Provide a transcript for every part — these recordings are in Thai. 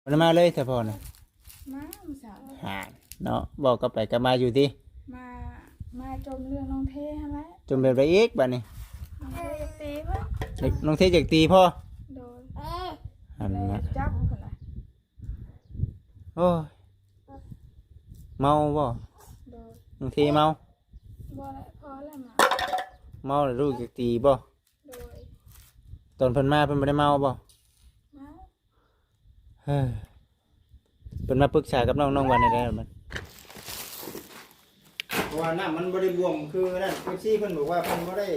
มันมาเลยเฉพาะนะมาเสาวหาเนาะบอกกับไปกับมาอยู่ที่มามาจมเรื่องน้องเทฮะแหละจมแบบไรอีกบัดนี้น้องเทจะตีเพิ่นน้องเทจากตีพ่อโดยอัน เลย นะ จับคนละ โอ้ยเมาบ่ โดย น้องเทเมา บ่ละพอแล้วมา เมาแล้วลูกจากตีบ่ โดย ตอนเพิ่นมาเพิ่นไม่ได้เมาบ่มาเฮ้ยเพิ่นมาปรึกษากับน้องวันได้แล้วมันเพราะว่าน้ำมันบ่ได้บวมคือนั่นคือซี่เพิ่นบอกว่าเพิ่นบ่ได้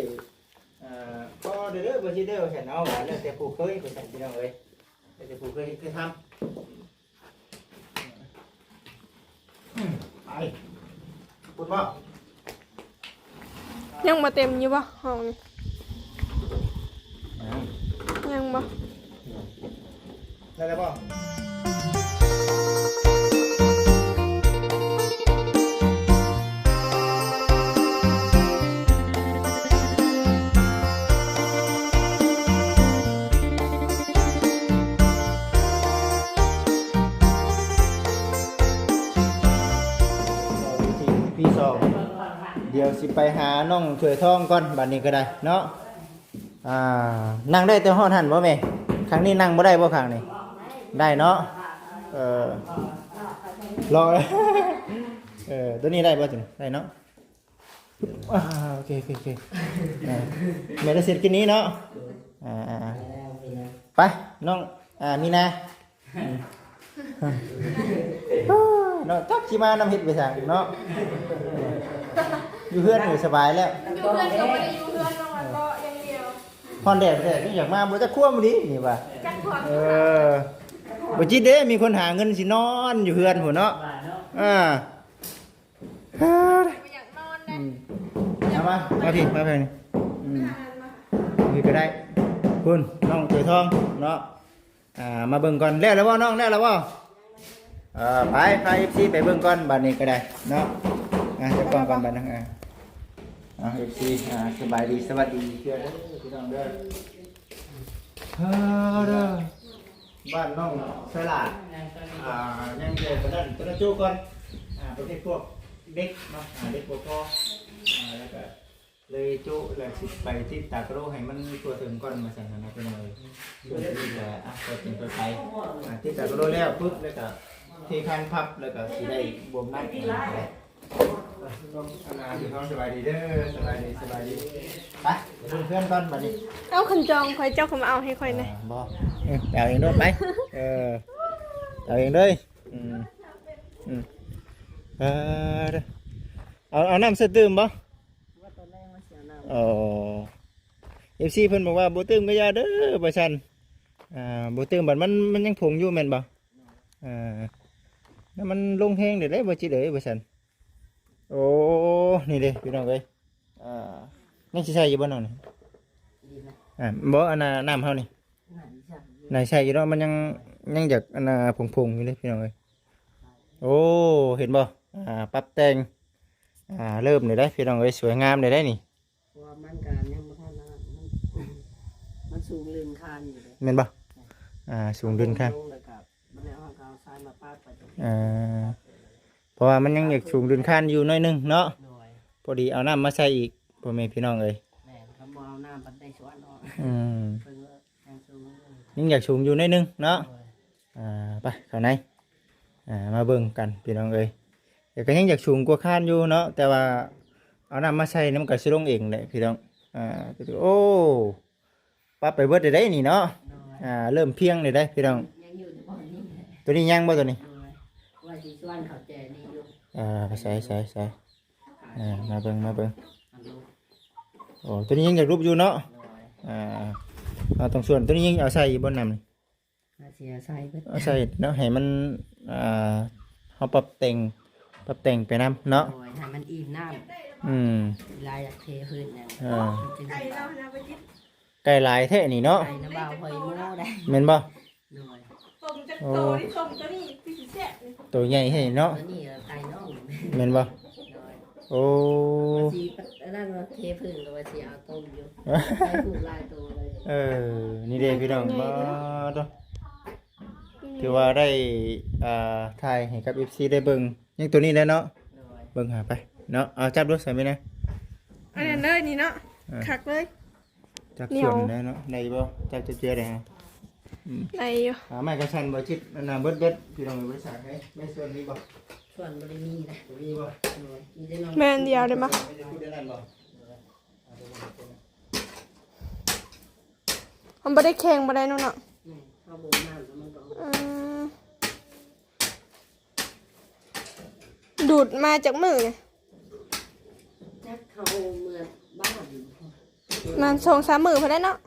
ก็เด้อบ่สิเด้อฉันเอาแล้วแต่ผู้เคยผู้ฉันพี่น้องเอ้ยแล้วแต่ผู้เคยทำไปพูดบ่ ยังมาเต็มอยู่ปะห้องนี่ยังบ่ ได้แล้วบ่พี่สองเดี๋ยวสิไปหาน้องเฉยทองก่อนบัดนี้ก็ได้เนาะนั่งได้แต่ห้องหันบ่แม่ครั้งนี้นั่งบ่ได้บ่ครั้งนี้ได้เนาะรอ ตัวนี้ได้บ่จังได้เนาะโอเคแม่ได้เสร็จกินนี้เนาะไปน้องมีนาเนาะจักสิมานำเฮ็ดไปซั่งเนาะอยู่เพื่อนอยู่สบายแล้วอยู่เพื่อนก็ไม่ได้อยู่เพื่อนน้องก็ยังเดียวพอนแดดนี่อยากมาบ่จะควมดินี่ว่า จักขวบบ่จิตเด้มีคนหาเงินสินอนอยู่เพื่อนพุ่นเนาะอยากนอนนะเอามาพี่มาเพิ่นนี่ก็ได้คุณน้องเตยทองเนาะมาเบิ่งก่อนแล้วบ่น้องแล้วบ่ไปFC ไปเบิ่งก่อนบัดนี้ก็ได้เนาะจะก่อนบัดนะFC สบายดีสวัสดีเพื่อนพี่น้องเด้อเด้อบ้านน้องสลาดยังเจอกันนั่นตัวจูก่อนประเภทพวกเด็กเนาะเด็กพวกพ่อแล้วก็เลยจุแล้วสิไปที่ตากโรให้มันตัวถึงก่อนมาสั่งนะพี่น้องเอ้ยเพื่อที่จะไปเป็นไปที่ตากโรแล้วปุ๊บแล้วก็เทคันพับแล้วก็สิได้บวมนักอีกพี่น้องสบายดีเด้อสบายดีไปเพื่อนก่อนบัดนี้ เอาขันจองคอยเจ้าเขามาเอาให้คอยหน่อยบ่เอาเองด้วยไปเอาเองด้วยเอาน้ำเสตื่มบ่FC เพิ่นบอกว่าบ่ตื่มก็อย่าเด้อบ่ซั่นบ่ตื่มบัดมันยังผงอยู่แม่นบ่แล้วมันลงแห้งได้บ่จิเด้อบ่ซั่นโอ้นี่เด้พี่น้องเอ้ยยังสิใช้อยู่บ่น้องนี่บ่อันน่ะน้ำเฮานี่ไหนใช่อยู่เนาะมันยังอยากอันน่ะผงๆอยู่เด้พี่น้องเอ้ยโอ้เห็นบ่ปรับแต่งเริ่มได้พี่น้องเอ้ยสวยงามได้นี่ว่ามันการยังบ่ทันมันสูงลื่นคานอยู่เลยแม่นบ่สูงเดินข้างมันแล้วเอาทรายมาปาดไปเพราะว่ามันยังอยากสูงเดินข้างอยู่หน่อยนึงเนาะพอดีเอาน้ำมาใส่อีกพ่อแม่พี่น้องเอ้ยแม่เขาบ่เอาน้ำปันได้สวนเนาะเพิ่นว่ายังอยากสูงอยู่หน่อยนึงเนาะไปข้างในมาเบิ่งกันพี่น้องเอ้ยแต่ก็ยังอยากสูงกว่าข้านอยู่เนาะแต่ว่าเอาน้ำมาใส่น้ำก็สิลงเองแหละพี่น้องโอ้ปรับไปเบิดได้นี่เนาะเริ่มเพียงได้พี่น้องยังอยู่ในบ่อนนี่ตัวนี้ยังบ่ตัวนี้ว่าสิชวนเขาแจนี่อยู่ใส่มาเบิ่งโอ้ตัวนี้ยังอยากรูปอยู่เนาะตรงส่วนตัวนี้ยังเอาใส่บนน้ำนี่เสียใส่เบิดเอาใส่เนาะให้มันเฮาปรับแต่งไปน้ำเนาะให้มันอิ่มน้ำลายเทพื้นเนี่ยไก่ลายแท้นี่เนาะไก่น้ำเบาหอยโม่ได้แม่นบ่ต้มจะโตที่ต้มตัวนี้ที่สิแซ่บตัวใหญ่ให้เนาะตัวนี้ไก่น้องแม่นบ่โอ้สีนั่นว่าเทพื้นก็ว่าสิเอาต้มอยู่ไก่ผูกลายตัวเลยนี่เด้พี่น้องบ่ต ถือว่าได้ถ่ายให้กับ FC ได้เบิ่งยังตัวนี้แหล้วเนาะ โดย เบิ่งหาไปเนาะเอาจับด้วยใส่ไหมนะ อันนั้นเลยนี่เนาะคักเลย จับส่วนได้เนาะได้บ่จับเจียได้ฮะ ในอยู่ ไม้กระชันบ่ชิดอันน่ะเบิดพี่น้องบริษัทให้ไม่ส่วนนี้บ่ ส่วนบริมีนะ มีบ่ โดยมีได้น้อง แม่นเดียวได้มั้ย ไม่ได้พูดได้นั่นบ่ มันบ่ได้แข่งบ่ได้เนาะ นี่ข้าวบุญน้ำแล้วมันก็ อืมดูดมาจากมือไง จักเขาเมื่อบ้านอยู่ มัน2-3มื้อพอได้เนาะ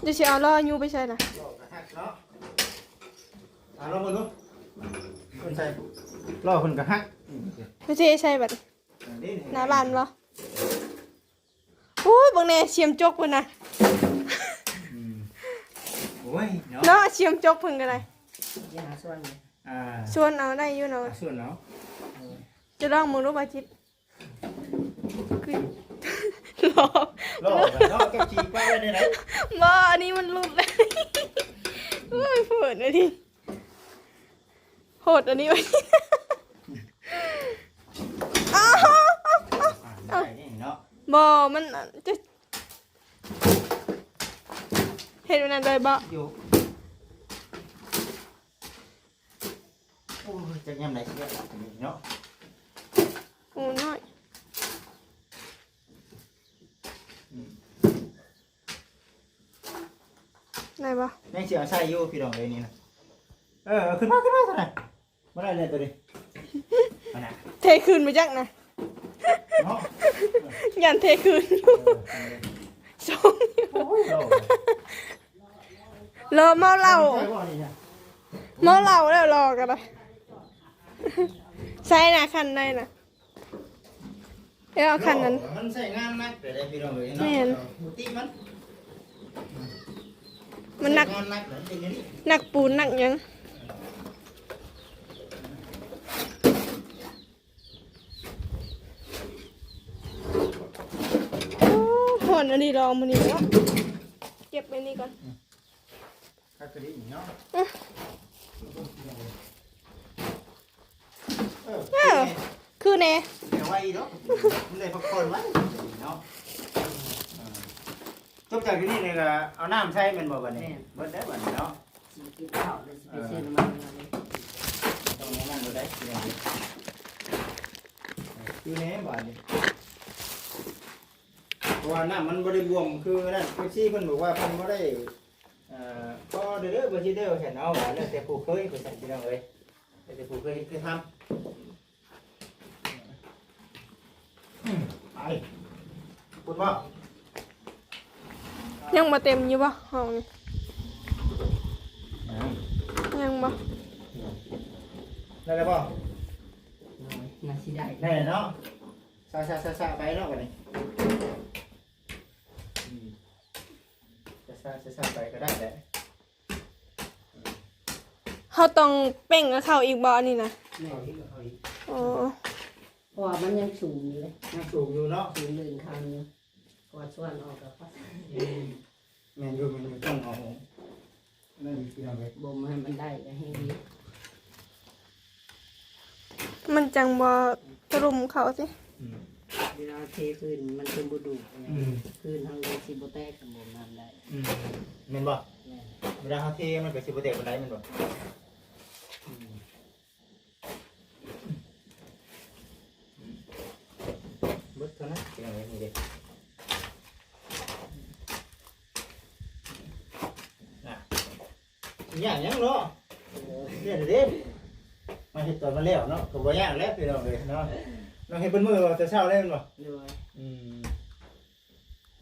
โดย เดี๋ยวสิเอาล้อยูไปใส่น่ะ ลอกกระหักเนาะลองมาดูคนใส่ล่อคนกระหัก ไม่ใช่ใส่บัด นี่ หน้าบ้านบ่โอ้ยบางแน่เสียมจกเพิ่นน่ะ โอ้ยเนาะ เนาะเสียมจกเพิ่นก็ได้ อย่าหาส่วนเลย ชวนเอาได้อยู่เนาะ ส่วนเนาะ จะลองมึงรู้บ่จิตคือรอ ล่อเนาะกับจีไปได้ไหน บ่อันนี้มันหลุดเลยโอ้ยโหดเลยดิโหดอันนี้ไว้อ้าว ได้นี่เนาะ บ่มันจะเห็นมันนั่นเลยบ่ อยู่โอ้ยจะยำไหนเสียเนาะ โอ้น้อยไหนบ่ ยังเสียใส่อยู่พี่น้องเลยนี่นะขึ้นมาตัวไหนมาได้เลยตัวนี้มาน่ะ เทคืนไปจักนะ เนาะ ยันเทคืนอยู่สองนิ้ว โอ้ยโล รอเมาเหล้า ใช่บ่นี่เนี่ย เมาเหล้าแล้วรอกันเลยใส่น่ะคันใดน่ะเอาคันนั้น มันใส่งานนักแต่ได้พี่น้องเลย แม่ เนาะ น หมูตีมัน มันหนัก งานนักเหมือนอย่างนี้ หนักปูนหนักหยังโอ้ผ่อนอันนี้ลองมันนี่เนาะเก็บไปนี่ก่อน ถ้ากระดิ่งเนาะเออคือแน่ เดี๋ยวไว้เนาะมันเลยพักผ่อนไว้เนาะจบจากที่นี่เลยก็เอาน้ำใส่มันบ่บัดนี้เบิดได้บัดนี้เนาะ สิกินข้าวเลยสิไปซื้อน้ำมันมาเลย ต้องนั่งบ่ได้เดี๋ยวคือแหน่บัดนี้เพราะว่าน้ำมันบ่ได้บวมคือนั่นเพิ่นซี่เพิ่นบอกว่าเพิ่นบ่ได้ก็เด้อบ่สิเด้อฉันเอาแล้วแต่ผู้เคยไปสั่นพี่น้องเอ้ยแต่ผู้เคยทำไปพูดว่า ยังมาเต็มอยู่ป่ะห้องนี้ยังบ่ ได้แล้วป่ะ น่าสิได้ ได้เนาะซาไปเนาะวันนี้ซาไปก็ได้แหละ เขาต้องเป่งกับเขาอีกบ่อันนี้นะ แม่ โอ้ เพราะว่ามันยังสูงอยู่เลย ยังสูงอยู่เนาะ สูงเลื่นคันอยู่กอดส่วนออกกับพัด แม่นอยู่มันต้องเอานั่นพี่น้องเลย บ่มให้มันได้ก็ให้ดี มันจังบ่ตรุมเขาสิ เวลาเทพื้นมันเป็นบุดุพื้นทางเลยสิบ่แตกกับบ่น้ำได้ แม่นบ่ แม่ เวลาเขาเทมันก็สิบ่แตกปานใดแม่นบ่เบิดเท่านั้นพี่น้องเอ้ยนี่เด้อย่างยังเนาะเนี่ยเด็ดมาเห็ดตอนมาแล้วเนาะก็บ่ยากแล้วพี่น้องเลยเนาะน้องเห็ดเป็นมือแต่เช้าได้มันบ่ ด้วย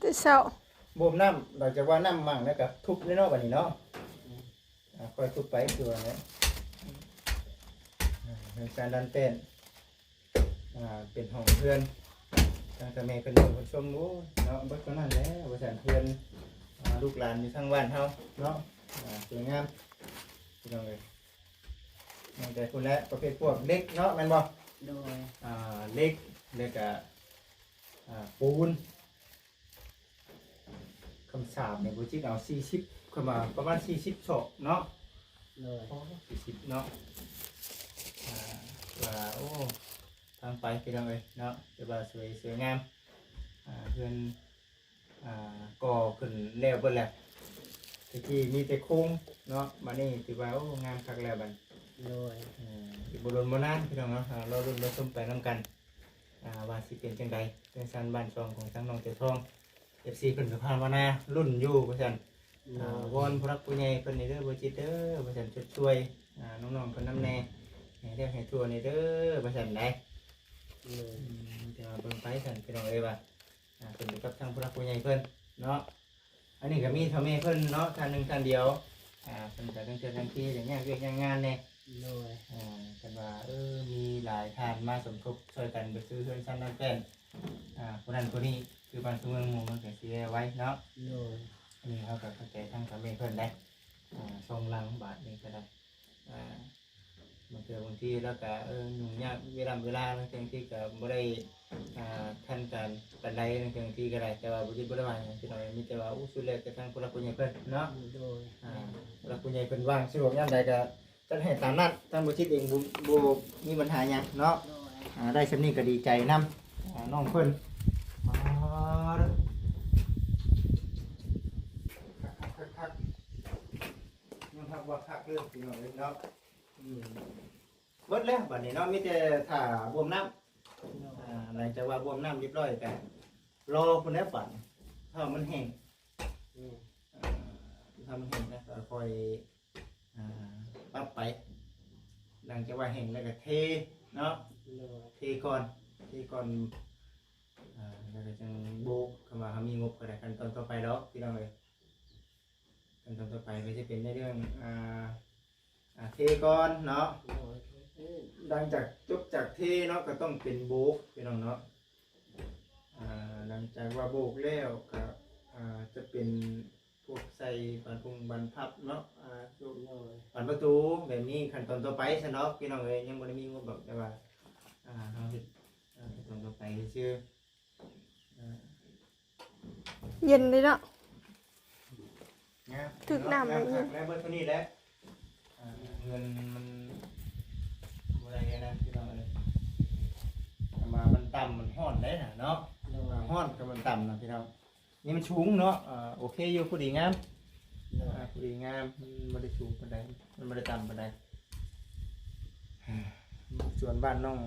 แต่เช้า บ่มน้ำหลังจากว่าน้ำมั่งแล้วก็ทุบเนาะบัดนี้เนาะค่อยทุบไปคือว่าเนี่ยเป็นการดันเต้นเป็นห้องเพื่อนทางแม่เป็นผู้ชมโอ้เนาะเบิดก็นั่นแหละว่าซั่นเพื่อนลูกหลานอยู่ทางบ้านเฮาเนาะสวยงามพี่น้องเอ้ยแต่คนละประเภทพวกเล็กเนาะแม่นบ่ โดย เล็กแล้วก็ปูนคำสาบเนี่ยบ่จิตเอา40 ขึ้นมาประมาณ40ศอกเนาะ โดย 40เนาะว่าโอ้ทางไปพี่น้องเอ้ยเนาะจะว่าสวยงามเพื่อนก่อขึ้นแล้วเบิดแล้วตะกี้มีแต่โค้งเนาะมานี่ถือว่าโอ้งามคักแล้วบัด โดย อีกบ่โดนบ่นานพี่น้องเนาะเรารุ่นเราส้มไปนํกันว่าสิเป็นจังใดเป็นสันบ้านช่องของทั้งน้องเจ้าทอง FC เพิ่นก็พามานารุ่นอยู่ว่าซั่นวอนผู้รักผู้ใหญ่เพิ่นนี่เด้อบ่จิตเด้อว่าซั่นช่วยน้องๆเพิ่นนำแน่ให้เด้อให้ทั่วนี่เด้อว่าซั่นได้แต่ว่าเบิ่งไปซั่นพี่น้องเอ้ยว่าเพิ่นอยู่กับทางผู้รักผู้ใหญ่เพิ่นเนาะอันนี้ก็มีเท่าแม่เพิ่นเนาะท่านหนึงท่านเดียวเพิ่นก็ตั้งใจทังที่อย่างเงี้ยเวียกงานแน่ โดย กันว่ามีหลายทานมาสมทบช่วยกันไปซื้อเฮือนชั้นนั้นแป้นคนนั้นคนนี้คือบ้านทุ่งเมืองหมู่มันก็สิไว้เนาะ โดย อันนี้เขาก็เข้าใจทั้งสามีเพิ่นได้ทรงลังบาทนี้ก็ได้บางเทื่อบางทีแล้วก็ยุ่งยากเวลาบางทีก็บ่ได้ทันการปานใดบางทีก็ได้แต่ว่าบ่ได้ว่าอย่างที่เรามีแต่ว่าสุดแล้วก็ทางผู้หลักผู้ใหญ่เพิ่นเนาะ โดย ผู้หลักผู้ใหญ่เพิ่นว่างสะดวกยามใดก็จัดให้ตามนั้นท่านบ่คิดเองบ่มีปัญหาหยังเนาะ โดย ได้ชั้นนี้ก็ดีใจนำน้องเพิ่นคักยังพักว่าคักเรื่องพี่น้องเนาะเบิดแล้วบัดนี้เนาะมีแต่ถ่าบวมน้ำหลังจากว่าบวมน้ำเรียบร้อยกันรอคนแล้วบัดถ้ามันแห้งถ้ามันแห้งนะก็คอยปรับไปหลังจากว่าแห้งแล้วก็เทเนาะเทก่อนแล้วก็จังโบกเข้ามาเขามีงบก็ได้ขั้นตอนต่อไปเนาะพี่น้องเลยขั้นตอนต่อไปก็จะเป็นในเรื่องเทก่อนเนาะหลังจากจบจากเทเนาะก็ต้องเป็นโบกพี่น้องเนาะหลังจากว่าโบกแล้วก็จะเป็นพวกใส่บันพับเนาะบันประตูแบบนี้ขั้นตอนต่อไปซะเนาะพี่น้องเลยยังไม่ได้มีงบแบบแต่ว่าเราเห็นขั้นตอนต่อไปชื่อ เย็นเลยเนาะ ถึกน้ำแล้วเบอร์ตัวนี้แหละเงินมันอะไรนะพี่น้องเลยมามันต่ำมันห้อนได้นะเนาะห้อนกับมันต่ำนะพี่น้องนี่มันสูงเนาะโอเคอยู่พอดีงามพอดีงามมันไม่ได้สูงปานใดมันไม่ได้ต่ำปานใดส่วนบ้านน้อง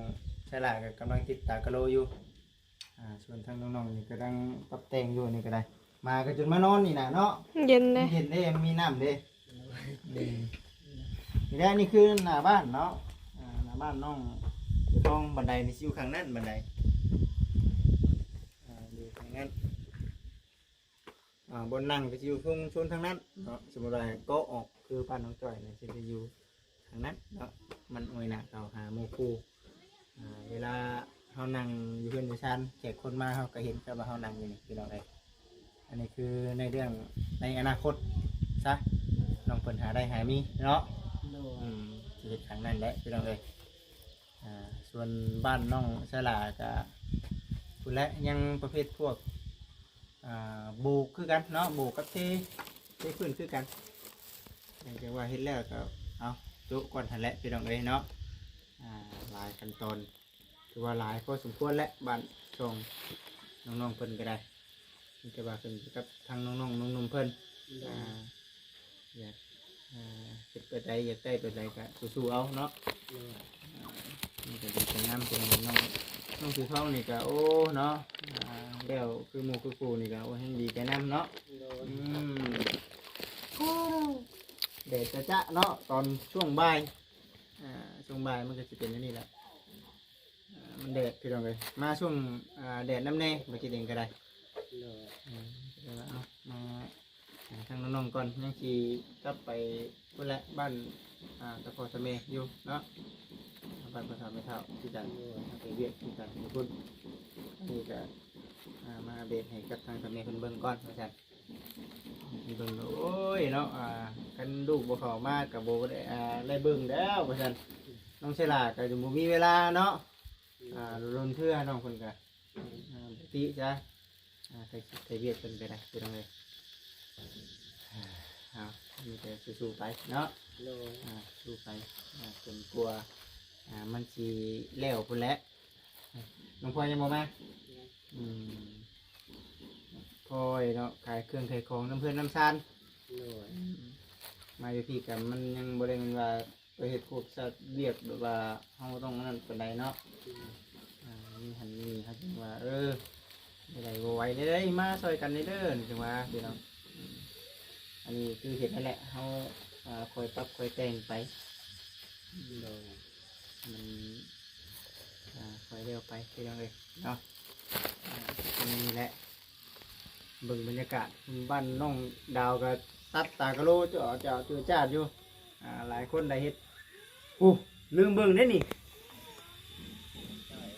ชายหลายก็กำลังติดตากะโลอยู่ส่วนทางน้องๆนี่ก็กำลังปรับแต่งอยู่นี่ก็ได้มาก็จนมานอนนี่นะเนาะ เย็นเลย เห็นได้มีน้ำเด้นี่แหละนี่คือหน้าบ้านเนาะหน้าบ้านน้องตรงบันไดนี่อยู่ข้างนั้นบันไดอยู่ข้างนั้นบนนั่งก็จะอยู่ช่วงชนทางนั้นเนาะสมมติว่าโต๊ะออกคือบ้านน้องจ้อยเนี่ยจะอยู่ทางนั้นเนาะมันโอยหนักเราหาโมคูเวลาเขานั่งอยู่เพื่อนอยู่ชั้นแขกคนมาเขาก็เห็นกับว่าเขานั่งอยู่นี่คือเราได้อันนี้คือในเรื่องในอนาคตซะน้องเปิดหาได้หามีเนาะชีวิตครั้งนั้นแหละพี่น้องเลยส่วนบ้านน้องสลากับคุณและยังประเภทพวกบูคือกันเนาะบูกับเทพื้นคือกันอย่างที่ว่าเห็นแล้วก็เอาจุก่อนทันแหละพี่น้องเลยเนาะหลายขั้นตอนถือว่าหลายพอสมควรและบ้านช่องน้องๆเพิ่นก็ได้นี่จะว่าเพิ่นกับทางน้องๆนุ่มๆเพิ่นอยากเก็บไปใดอยากได้ไปใดก็สู้ๆเอาเนาะนี่ก็ดีใจน้ำเป็นน้องสีทองนี่ก็โอ้เนาะเดี๋ยวคือหมูคือกูนี่ก็โอ้ให้ดีใจน้ำเนาะเด็ดจะเนาะตอนช่วงบ่ายมันก็จะเป็นอย่างนี้แหละมันแดดพี่น้องเลยมาช่วงแดดน้ำแน่มากินเองก็ได้มาทางน้องๆก่อนยังขี่กลับไปพุ่นละบ้านตะพอตะเมอยู่เนาะบ้านประธานไม่เท่าที่จันไปเวียกที่จันพุ่นนี่ก็มาเบรให้กับทางตะเมคนเบิ่งก่อนอาจารย์เบิ่งโอ้ยเนาะกันลูกบ่เข้ามากกับโบได้เบิ่งแล้วอาจารย์น้องเชลาก็จะบ่มีเวลาเนาะรุนเพื่อน้องคนกันตีจ้ะใส่เวียดเป็นไปได้เป็นยังไง มีแต่สู้ๆไปเนาะ โดย สู้ไปจนกลัวมันสิแล้วพุ่นแหละน้องพลอยยังบ่มาพลอยเนาะขายเครื่องขายของน้ำเพื่อนน้ำซาน โดย มาอยู่พี่กันมันยังบ่ได้มันว่าไปเฮ็ดพวกสัตว์เวียกแบบว่าเฮาต้องนั่นปานใดเนาะมีหันมีครับจังว่าได้บ่ไหวได้มาซอยกันเด้อจังว่าพี่น้องอันนี้คือเฮ็ดนั่นแหละเฮาคอยปรับคอยแต่งไป โดย มันคอยเร็วไปพี่น้องเลยเนาะนี่แหละเบิ่งบรรยากาศบ้านน้องดาวก็ตัดตากะโลเจาะจือจ้าดอยู่หลายคนได้เฮ็ดลืมเบิ่งได้นี่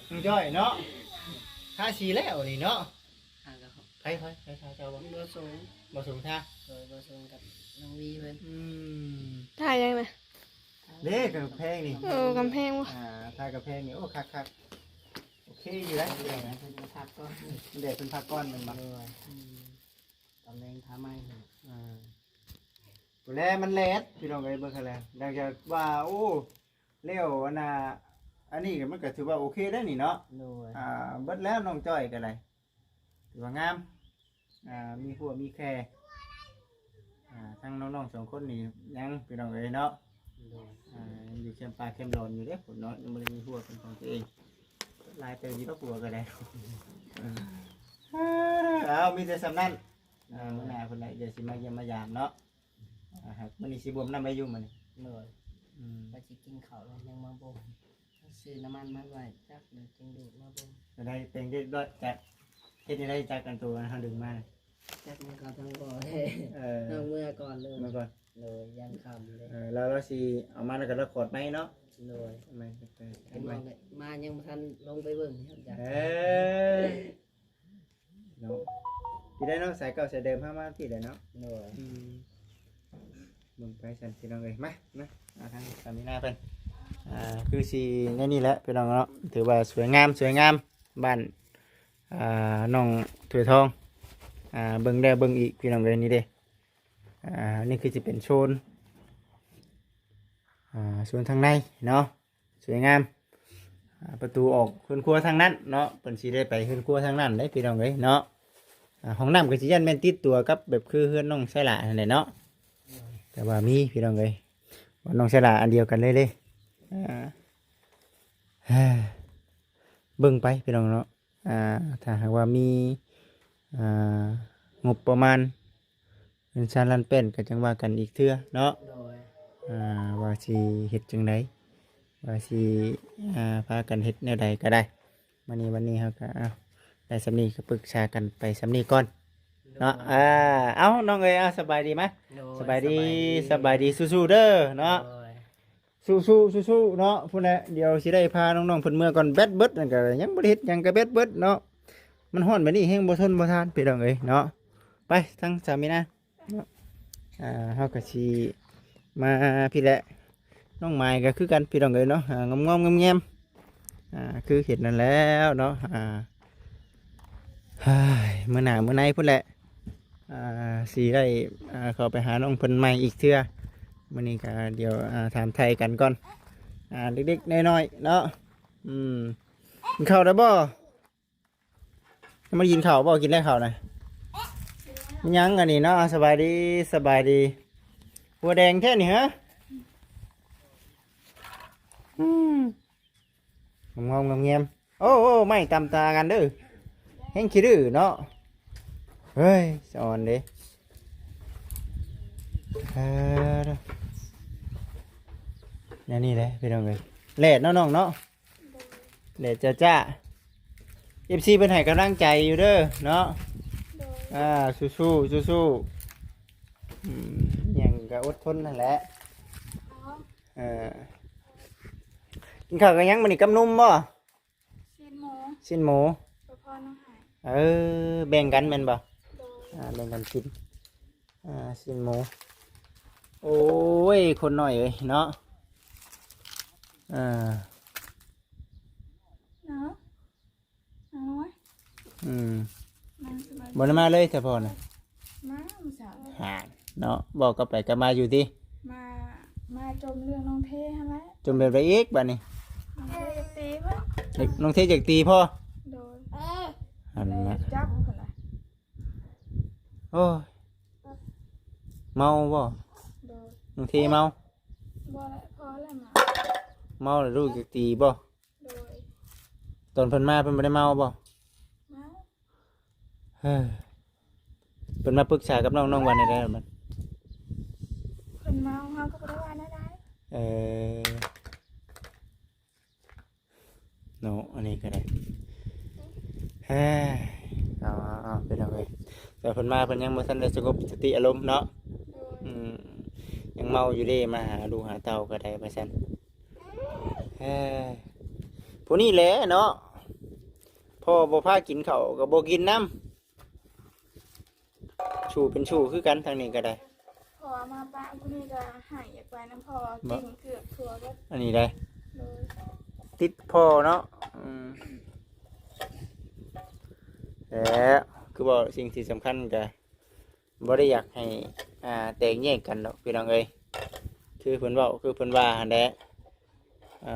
น้องจ้อยเนาะท่าสีแล้วนี่เนาะ ทางก็ ไปเจ้าบ่ บ่สูง บ่สูงท่า โดยบ่สูงกับน้องวีเพิ่น ถ่ายยังไง เด้กับแพงนี่ กำแพงวะ ท่ากับแพงนี่โอ้คักโอเคอยู่แล้ว เพิ่นมาพักก็ เด็กเป็นพักก้อนมันบ่ โดยตำแหน่งท้าไม้ ตัวแรกมันแลดพี่น้องเอ้ยเบิ่งคั่นแหละดังจากว่าโอ้เลี้ยวอันนี้ก็มันก็ถือว่าโอเคได้นี่เนาะ โดย เบิดแล้วน้องจ้อยก็ได้ถือว่างามมีหัวมีแค่ทั้งน้องๆ2คนนี่ยังพี่น้องเอ้ยเนาะ โดย อยู่เข้มปลาเข้มร้อนอยู่เด้ผมเนาะยังบ่ได้มีหัวเป็นของตัวเองลายเตยนี่ก็กลัวก็ได้มีแต่สำนั้นมื้อหน้าเพิ่นน่ะเดี๋ยวสิมาเยี่ยมมายามเนาะครับมื้อนี้สิบ่มน้ำไปอยู่มื้อนี้ โดยว่าสิกินข้าวแล้วยังมาบ่มซื้อน้ำมันมาไว้จักเดี๋ยวจึงดูดมาบ่ม จะได้เป็นได้ด้วยจากเฮ็ดได้จากกันตัวเฮาดึงมา จักมันก็ทั้งบ่ เออ ต้องเมื่อก่อนเลย มาก่อน เลยยันคำเลย แล้วเราสิเอามาแล้วก็รคอร์ดไหมเนาะ เลย ไม่ เห็นบ่เลยมายังบ่ทันลงไปเบิ่งครับจ้ะ เนาะพี่ได้เนาะสายเก่าสายเดิมมาพี่ได้เนาะ เลย มึงไปฉันพี่น้องเลยมาทางสามีนาเพิ่นคือสินี่แหละพี่น้องเนาะถือว่าสวยงามบ้านน้องถวยทองเบิ่งได้เบิ่งอีกพี่น้องเลยนี่เด้นี่คือจะเป็นโซนทางในเนาะสวยงามประตูออกขึ้นครัวทางนั้นเนาะเพิ่นสิได้ไปขึ้นครัวทางนั้นได้พี่น้องเลยเนาะห้องน้ำก็สิยันแม่นติดตัวกับแบบคือเฮือนน้องไสละนั่นแหละเนาะแต่ว่ามีพี่น้องเลยว่าน้องไสละอันเดียวกันเลยเบิ่งไปพี่น้องเนาะถ้าหากว่ามีงบประมาณเงินชานลันเป็นก็จังว่ากันอีกเทื่อเนาะ โดย ว่าสิเฮ็ดจังไดว่าสิพากันเฮ็ดแนวใดก็ได้วันนี้เฮาก็ได้สำนี้ก็ปรึกษากันไปสำนี้ก่อนเนาะน้องเอ้ยสบายดีไหมสบายดีสู้ๆเด้อเนาะสู้เนาะพุ่นน่ะเดี๋ยวสิได้พาน้องๆเพิ่นเมื่อก่อนแบดเบิดนั่นก็ยังบ่ได้เฮ็ดหยังก็แบดเบิดเนาะมันฮ้อนแบบนี้แฮงบ่ทนบ่ทานพี่น้องเอ้ยเนาะไปทั้งสามีนะเนาะเฮาก็สิมาพี่แหละน้องไม้ก็คือกันพี่น้องเอ้ยเนาะงอมๆแงมๆคือเห็นนั่นแล้วเนาะมื้อหน้ามื้อไหนพุ่นแหละสิได้เข้าไปหาน้องเพิ่นใหม่อีกเทื่อมื้อนี้ก็เดี๋ยวถามไทยกันก่อนเด็กๆน้อยๆเนาะกินข้าวได้บ่มากินข้าวบ่กินได้ข้าวน่ะมันยังอันนี้เนาะสบายดีหัวแดงแท้นี่ฮะงอมๆเงียมโอ้ไม่ตำตากันเด้อแห้งขี้ดื้อเนาะเฮ้ยสอนเด้นี่แหละพี่น้องเลยแหลดเนาะน้องเนาะแหลดจ้าFC เป็นให้กำลังใจอยู่เด้อเนาะ โดย สู้อย่างก็อดทนนั่นแหละกินข้าวกันยังมันนี่กำนุ่มบ่ ชิ้นหมู ชิ้นหมู พ่อน้องหาย แบ่งกันแม่นบ่ โดย แบ่งกันกินชิ้นหมูโอ้ยคนหน่อยเอ้ยเนาะเนาะน้อยนางสบาย บ่ได้มาเลยแต่พอน่ะ มามื้อเช้า หา เนาะบอกก็ไปก็มาอยู่ที่ มามาจมเรื่องน้องเทฮะแหละ จมแบบไรอีกบัดนี้ น้องเทจะตีเพิ่น น้องเทจากตีพ่อ โดย อัน เลย นะ จับคนละ โอ้ยเมาบ่ โดย น้องเทเมา บ่ละพอแล้วมา เมาแล้วลูกจากตีบ่ โดย ตอนเพิ่นมาเพิ่นบ่ได้เมาบ่ มา เฮ้ยเพิ่นมาปรึกษากับน้องวันได้มัน เพิ่นเมาเฮาก็บ่ได้ว่าได้ เออเนาะอันนี้ก็ได้เฮ้ยเอาเป็นเอาไงแต่เพิ่นมาเพิ่นยังบ่ทันได้สงบสติอารมณ์เนาะ โดย ยังเมาอยู่เด้มาหาดูหาเต่าก็ได้มาซั่นเฮ้ยผู้นี้แหละเนาะพ่อบ่พากินข้าวก็บ่กินน้ำชูเป็นชูคือกันทางนี้ก็ได้ พอมาปะผู้นี้ก็หายอยากไปน้ำพอกินเกือบทั่วก็ อันนี้ได้ โดย ติดพ่อเนาะแล้วคือบอกสิ่งที่สำคัญก็บ่ได้อยากให้แตกแยกกันดอกพี่น้องเอ้ยคือเพิ่นเว้าคือเพิ่นว่าหั่นแหละ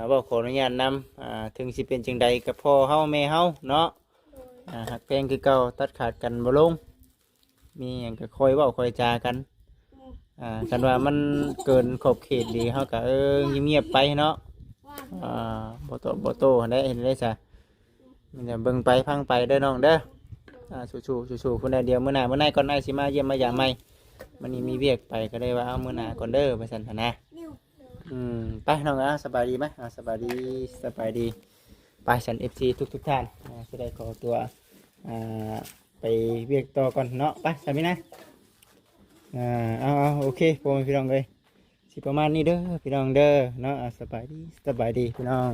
เว้าขออนุญาตนำถึงสิเป็นจังใดกับพ่อเฮาแม่เฮาเนาะ โดย หักแพงคือเก่าตัดขาดกันบ่ลงมีหยังก็คอยเว้าคอยจากันกันว่ามันเกินขอบเขตดีเฮาก็เงียบๆไปเนาะบ่โตหั่นได้เห็นได้ซะมันจะเบิ่งไปพังไปเด้อน้องเด้อสู้ๆคนใดเดียวมื้อหน้าก่อนหน้าสิมาเยี่ยมมายามใหม่มันนี่มีเวียกไปก็ได้ว่าเอามื้อหน้าก่อนเด้อว่าซั่นหั่นนะไปน้องสบายดีไหมสบายดีไปฉัน FC ทุกท่านจะได้ขอตัวไปเวียกต่อก่อนเนาะไปสามีนะเอาโอเคพอพี่น้องเลยสิประมาณนี้เด้อพี่น้องเด้อเนาะสบายดีพี่น้อง